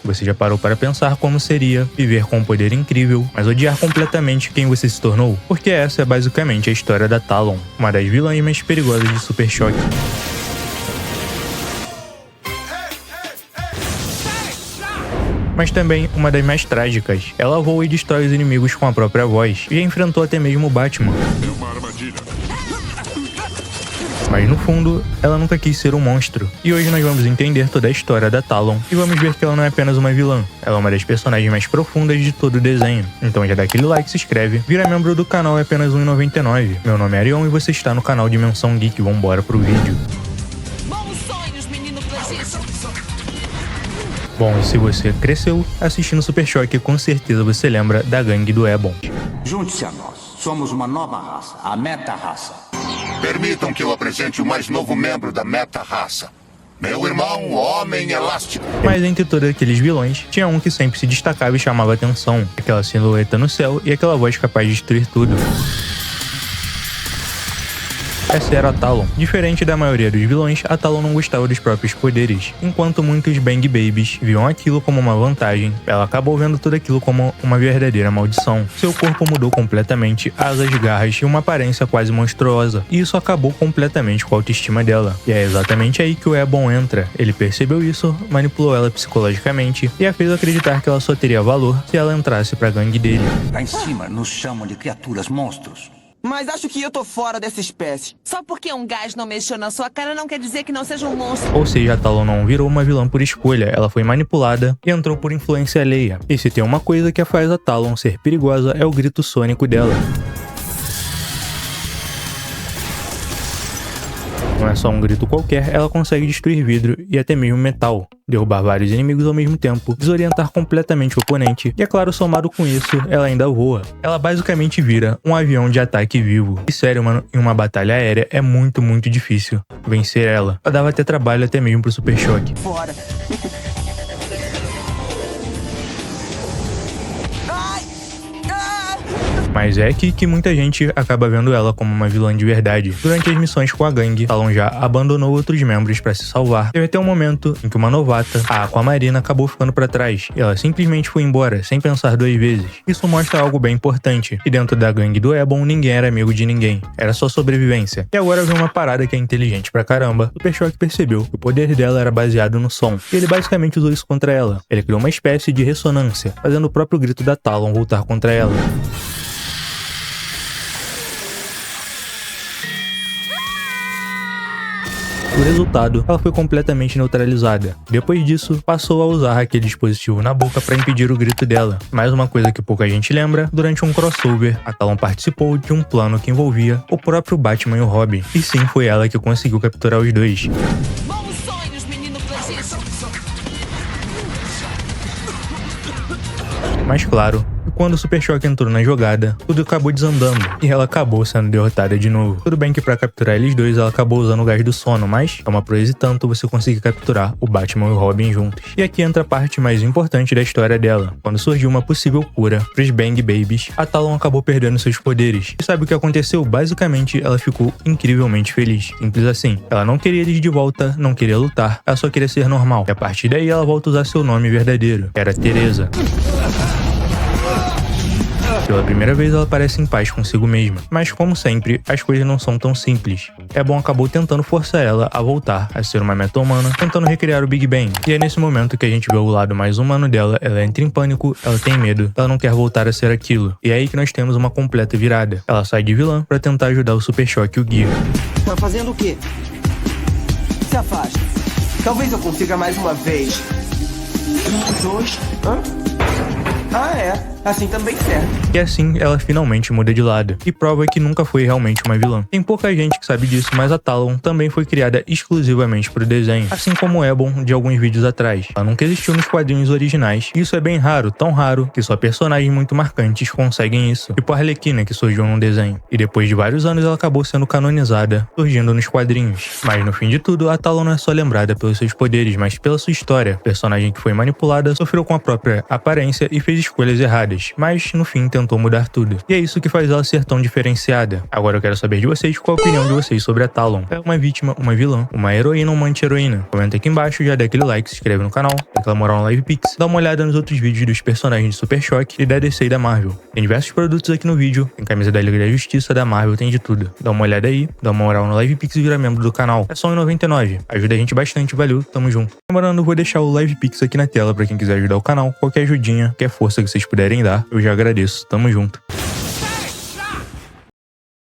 Você já parou para pensar como seria viver com um poder incrível, mas odiar completamente quem você se tornou? Porque essa é basicamente a história da Talon, uma das vilãs mais perigosas de Super Choque. Mas também uma das mais trágicas. Ela voa e destrói os inimigos com a própria voz, e já enfrentou até mesmo o Batman. É uma armadilha. Mas no fundo, ela nunca quis ser um monstro. E hoje nós vamos entender toda a história da Talon, e vamos ver que ela não é apenas uma vilã. Ela é uma das personagens mais profundas de todo o desenho. Então já dá aquele like, se inscreve, vira membro do canal, é apenas R$ 1,99. Meu nome é Arion e você está no canal Dimensão Geek. Vambora pro vídeo. Bom, e se você cresceu assistindo Super Choque, com certeza você lembra da gangue do Ebon. Junte-se a nós. Somos uma nova raça, a Meta-raça. Permitam que eu apresente o mais novo membro da Meta-raça. Meu irmão, o Homem Elástico. Mas entre todos aqueles vilões, tinha um que sempre se destacava e chamava atenção. Aquela silhueta no céu e aquela voz capaz de destruir tudo. Essa era a Talon. Diferente da maioria dos vilões, a Talon não gostava dos próprios poderes. Enquanto muitos Bang Babies viam aquilo como uma vantagem, ela acabou vendo tudo aquilo como uma verdadeira maldição. Seu corpo mudou completamente, asas, garras e uma aparência quase monstruosa. E isso acabou completamente com a autoestima dela. E é exatamente aí que o Ebon entra. Ele percebeu isso, manipulou ela psicologicamente e a fez acreditar que ela só teria valor se ela entrasse pra gangue dele. Lá em cima nos chamam de criaturas monstros. Mas acho que eu tô fora dessa espécie. Só porque um gás não mexeu na sua cara não quer dizer que não seja um monstro. Ou seja, a Talon não virou uma vilã por escolha, ela foi manipulada e entrou por influência alheia. E se tem uma coisa que faz a Talon ser perigosa é o grito sônico dela. Não é só um grito qualquer, ela consegue destruir vidro e até mesmo metal, derrubar vários inimigos ao mesmo tempo, desorientar completamente o oponente e, é claro, somado com isso, ela ainda voa. Ela basicamente vira um avião de ataque vivo. E sério, mano, em uma batalha aérea é muito difícil vencer ela. Ela dava até trabalho até mesmo pro Super Choque. Fora. Mas é aqui que muita gente acaba vendo ela como uma vilã de verdade. Durante as missões com a gangue, Talon já abandonou outros membros para se salvar. Teve até um momento em que uma novata, a Aquamarina, acabou ficando para trás. E ela simplesmente foi embora, sem pensar duas vezes. Isso mostra algo bem importante. E dentro da gangue do Ebon, ninguém era amigo de ninguém. Era só sobrevivência. E agora vem uma parada que é inteligente pra caramba. O Super Choque percebeu que o poder dela era baseado no som. E ele basicamente usou isso contra ela. Ele criou uma espécie de ressonância, fazendo o próprio grito da Talon voltar contra ela. O resultado, ela foi completamente neutralizada. Depois disso, passou a usar aquele dispositivo na boca para impedir o grito dela. Mais uma coisa que pouca gente lembra, durante um crossover, a Talon participou de um plano que envolvia o próprio Batman e o Robin. E sim, foi ela que conseguiu capturar os dois. Bons sonhos, menino prodígio. Mas claro, quando o Super Choque entrou na jogada, tudo acabou desandando e ela acabou sendo derrotada de novo. Tudo bem que pra capturar eles dois ela acabou usando o gás do sono, mas é uma proeza e tanto você conseguir capturar o Batman e o Robin juntos. E aqui entra a parte mais importante da história dela. Quando surgiu uma possível cura pros Bang Babies, a Talon acabou perdendo seus poderes. E sabe o que aconteceu? Basicamente, ela ficou incrivelmente feliz. Simples assim. Ela não queria eles de volta, não queria lutar, ela só queria ser normal. E a partir daí ela volta a usar seu nome verdadeiro, que era Teresa. Pela primeira vez ela parece em paz consigo mesma, mas como sempre, as coisas não são tão simples. Ebon acabou tentando forçar ela a voltar a ser uma meta-humana, tentando recriar o Big Bang. E é nesse momento que a gente vê o lado mais humano dela, ela entra em pânico, ela tem medo, ela não quer voltar a ser aquilo. E é aí que nós temos uma completa virada. Ela sai de vilã pra tentar ajudar o Super Choque e o Guia. Tá fazendo o quê? Se afasta. Talvez eu consiga mais uma vez. 2. Hã? Ah, é. Assim também serve. E assim, ela finalmente muda de lado, e prova que nunca foi realmente uma vilã. Tem pouca gente que sabe disso, mas a Talon também foi criada exclusivamente pro desenho, assim como o Ebon de alguns vídeos atrás. Ela nunca existiu nos quadrinhos originais, e isso é bem raro, tão raro, que só personagens muito marcantes conseguem isso, tipo a Arlequina, que surgiu num desenho. E depois de vários anos ela acabou sendo canonizada, surgindo nos quadrinhos. Mas no fim de tudo, a Talon não é só lembrada pelos seus poderes, mas pela sua história. Personagem que foi manipulada, sofreu com a própria aparência e fez escolhas erradas. camadas, mas no fim tentou mudar tudo. E é isso que faz ela ser tão diferenciada. Agora eu quero saber de vocês qual a opinião de vocês sobre a Talon. É uma vítima, uma vilã, uma heroína ou uma anti-heroína? Comenta aqui embaixo, já dá aquele like, se inscreve no canal, dá aquela moral no LivePix, dá uma olhada nos outros vídeos dos personagens de Super Choque e da DC e da Marvel. Tem diversos produtos aqui no vídeo, tem camisa da Liga da Justiça, da Marvel, tem de tudo. Dá uma olhada aí, dá uma moral no LivePix e vira membro do canal. É só R$1,99. Ajuda a gente bastante, valeu, tamo junto. Lembrando, eu vou deixar o LivePix aqui na tela pra quem quiser ajudar o canal. Qualquer ajudinha, qualquer força que vocês puderem dar, eu já agradeço. Tamo junto.